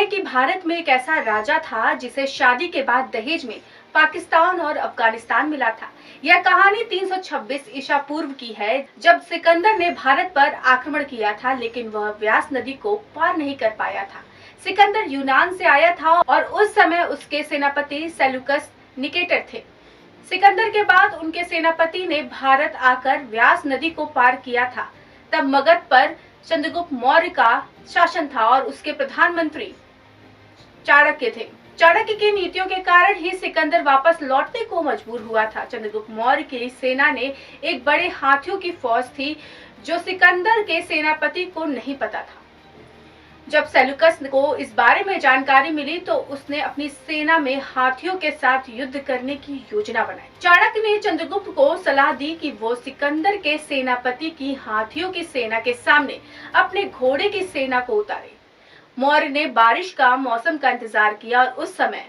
कि भारत में एक ऐसा राजा था जिसे शादी के बाद दहेज में पाकिस्तान और अफगानिस्तान मिला था। यह कहानी 326 ईसा पूर्व की है, जब सिकंदर ने भारत पर आक्रमण किया था, लेकिन वह व्यास नदी को पार नहीं कर पाया था। सिकंदर यूनान से आया था और उस समय उसके सेनापति सेल्यूकस निकेटर थे। सिकंदर के बाद उनके सेनापति ने भारत आकर व्यास नदी को पार किया था। तब मगध पर चंद्रगुप्त मौर्य का शासन था और उसके प्रधानमंत्री चाणक्य थे। चाणक्य की नीतियों के कारण ही सिकंदर वापस लौटने को मजबूर हुआ था। चंद्रगुप्त मौर्य की सेना ने एक बड़े हाथियों की फौज थी, जो सिकंदर के सेनापति को नहीं पता था। जब सेल्यूकस को इस बारे में जानकारी मिली तो उसने अपनी सेना में हाथियों के साथ युद्ध करने की योजना बनाई। चाणक्य ने चंद्रगुप्त को सलाह दी कि वो सिकंदर के सेनापति की हाथियों की सेना के सामने अपने घोड़े की सेना को उतारे। मौर्य ने बारिश का मौसम का इंतजार किया और उस समय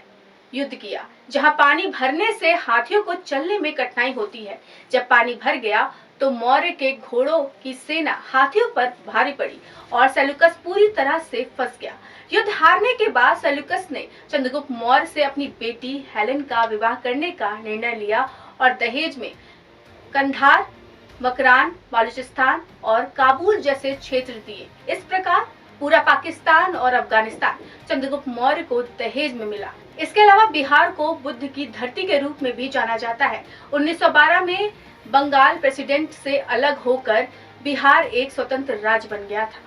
युद्ध किया, जहां पानी भरने से हाथियों को चलने में कठिनाई होती है। जब पानी भर गया तो मौर्य के घोड़ों की सेना हाथियों पर भारी पड़ी और सेल्यूकस पूरी तरह से फंस गया। युद्ध हारने के बाद सेल्यूकस ने चंद्रगुप्त मौर्य से अपनी बेटी हेलेन का विवाह करने का निर्णय लिया और दहेज में कंधार, मकरान, बलूचिस्तान और काबुल जैसे क्षेत्र दिए। इस प्रकार पूरा पाकिस्तान और अफगानिस्तान चंद्रगुप्त मौर्य को दहेज में मिला। इसके अलावा बिहार को बुद्ध की धरती के रूप में भी जाना जाता है। 1912 में बंगाल प्रेसिडेंट से अलग होकर बिहार एक स्वतंत्र राज्य बन गया था।